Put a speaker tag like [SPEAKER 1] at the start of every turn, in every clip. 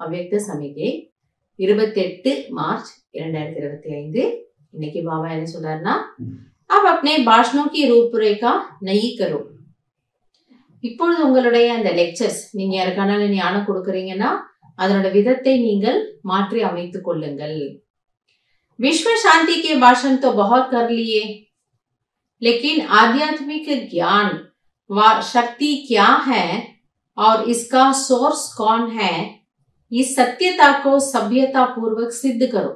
[SPEAKER 1] अव्यक्त समिगै 28 मार्च 2025 இன்னைக்கு பாபா என்ன சொல்றாருன்னா अब अपने भाषणों की रूपरेखा नहीं करो இப்பொழுது உங்களுடைய அந்த லெக்சர்ஸ் நீங்க யாருக்கான ஞானம் கொடுக்கறீங்கன்னா அதனோட விதத்தை நீங்கள் மாற்றி அமைத்துக் கொள்ளுங்கள் विश्व शांति के भाषण तो बहुत कर लिए लेकिन आध्यात्मिक ज्ञान व शक्ति क्या है और इसका सोर्स कौन है इस सत्यता को सभ्यता पूर्वक सिद्ध करो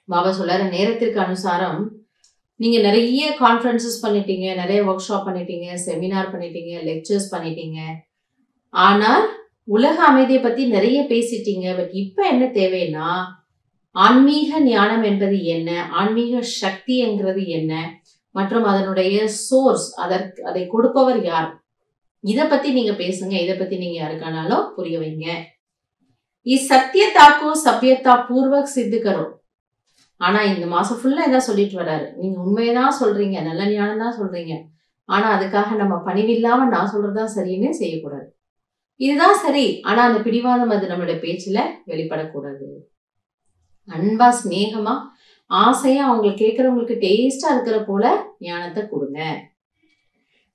[SPEAKER 1] பாபா சொல்றாரு நேரத்திற்கு அனுசாரம் நீங்க நிறைய கான்ஃபரன்சஸ் பண்ணிட்டீங்க நிறைய ஒர்க் ஷாப் பண்ணிட்டீங்க செமினார் பண்ணிட்டீங்க லெக்சர்ஸ் பண்ணிட்டீங்க ஆனால் உலக அமைதியை பத்தி நிறைய பேசிட்டீங்க பட் இப்ப என்ன தேவைன்னா ஆன்மீக ஞானம் என்பது என்ன ஆன்மீக சக்திங்கிறது என்ன மற்றும் அதனுடைய சோர்ஸ் அதை கொடுப்பவர் யார் இத பத்தி நீங்க பேசுங்க இத பத்தி நீங்க யாருக்கானாலும் புரிய வைங்க சத்தியதாக்கோ சபியதா பூர்வக் சித்துக்கரோ ஆனா இந்த மாசம் ஃபுல்லா இதான் சொல்லிட்டு வர்றாரு நீங்க உண்மையதான் சொல்றீங்க நல்ல ஞானம் தான் சொல்றீங்க ஆனா அதுக்காக நம்ம பணிவில்லாம நான் சொல்றதுதான் சரின்னு செய்யக்கூடாது இதுதான் சரி ஆனா அந்த பிடிவாதம் அது நம்மளுடைய பேச்சுல வெளிப்படக்கூடாது அன்பா ஸ்நேகமா ஆசையா அவங்க கேட்கறவங்களுக்கு டேஸ்டா இருக்கிற போல ஞானத்தை கொடுங்க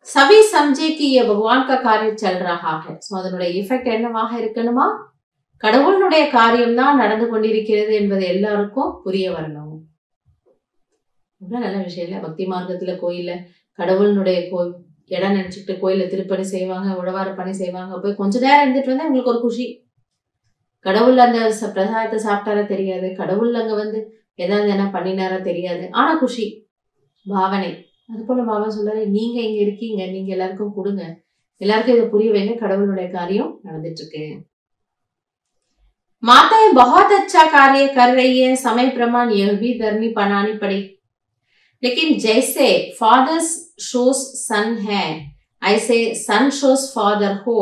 [SPEAKER 1] சவி சம்ஜே கி ये भगवान का कार्य चल रहा है சோ அதனுடைய எஃபெக்ட் என்னவாக இருக்கணுமா கடவுளுடைய காரியம் தான் நடந்து கொண்டிருக்கிறது என்பது எல்லாருக்கும் புரிய வரணும் நல்ல விஷயம் இல்ல பக்தி மார்க்கத்துல கோயில்ல கடவுளுடைய இடம் நினைச்சுட்டு கோயில திருப்பணி செய்வாங்க உழவார பணி செய்வாங்க போய் கொஞ்ச நேரம் இருந்துட்டு வந்தா உங்களுக்கு ஒரு குஷி கடவுள் அந்த பிரசாதத்தை சாப்பிட்டாரா தெரியாது கடவுள் அங்க வந்து ஏதாவது என்ன பண்ணினாரா தெரியாது ஆனா குஷி பாவனை அது போல பாபா சொல்றாரு நீங்க இங்க இருக்கீங்க நீங்க எல்லாருக்கும் கொடுங்க எல்லாருக்கும் இதை புரிய வைங்க கடவுளுடைய காரியம் நடந்துட்டு இருக்கு माताएं बहुत अच्छा कार्य कर रही है समय प्रमाण यह भी धर्मी बनानी पड़ी लेकिन जैसे फादर्स शोस सन है ऐसे सन शोस फादर हो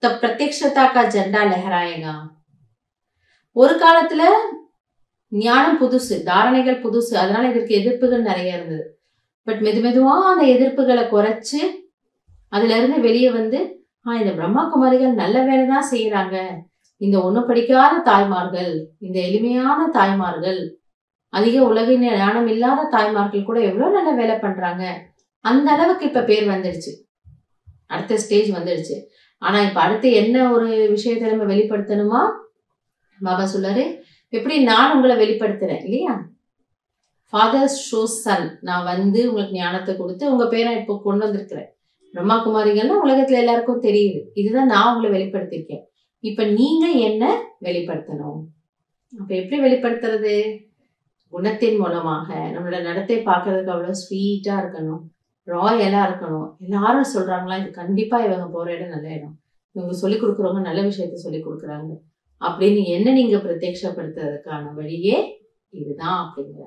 [SPEAKER 1] तब प्रत्यक्षता का झंडा लहराएगा ஒரு காலத்துல ஞானம் புதுசு தாரணைகள் புதுசு அதனால இதற்கு எதிர்ப்புகள் நிறைய இருந்தது பட் மெதுவா அந்த எதிர்ப்புகளை குறைச்சு அதுல இருந்து வெளியே வந்து இந்த பிரம்மா குமாரிகள் நல்ல வேலைதான் செய்யறாங்க இந்த ஒண்ணு படிக்காத தாய்மார்கள் இந்த எளிமையான தாய்மார்கள் அதிக உலக ஞானம் இல்லாத தாய்மார்கள் கூட எவ்வளவு நல்ல வேலை பண்றாங்க அந்த அளவுக்கு இப்ப பேர் வந்துடுச்சு அடுத்த ஸ்டேஜ் வந்துடுச்சு ஆனா இப்ப அடுத்து என்ன ஒரு விஷயத்தை நம்ம வெளிப்படுத்தணுமா பாபா சொல்றாரு எப்படி நான் உங்களை வெளிப்படுத்துறேன் இல்லையா ஃபாதர்ஸ் ஷோஸ் சன் நான் வந்து உங்களுக்கு ஞானத்தை கொடுத்து உங்க பேரை இப்போ கொண்டு வந்திருக்கிறேன் பிரம்மா குமாரிகள்னா உலகத்துல எல்லாருக்கும் தெரியுது இதுதான் நான் உங்களை வெளிப்படுத்திருக்கேன் இப்ப நீங்க என்ன வெளிப்படுத்தணும் அப்ப எப்படி வெளிப்படுத்துறது குணத்தின் மூலமாக நம்மளோட நடத்தை பாக்குறதுக்கு அவ்வளவு ஸ்வீட்டா இருக்கணும் ராயலா இருக்கணும் எல்லாரும் சொல்றாங்களா இது கண்டிப்பா இவங்க போற இடம் நல்ல இடம் இவங்க சொல்லி கொடுக்குறவங்க நல்ல விஷயத்த சொல்லி கொடுக்குறாங்க அப்படின்னு என்ன நீங்க பிரத்யட்சப்படுத்துறதுக்கான வழியே இதுதான் அப்படிங்கிற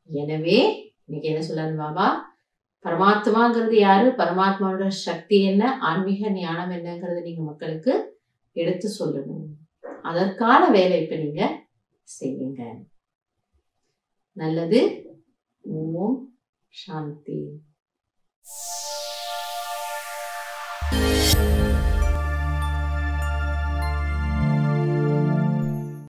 [SPEAKER 1] எனவே இன்னைக்கு என்ன சொல்றாரு பாபா பரமாத்மாங்கிறது யாரு பரமாத்மாவோட சக்தி என்ன ஆன்மீக ஞானம் என்னங்கிறது நீங்க மக்களுக்கு எடுத்து சொல்லணும் அதற்கான வேலை இப்ப நீங்க செய்யுங்க நல்லது ஓம் சாந்தி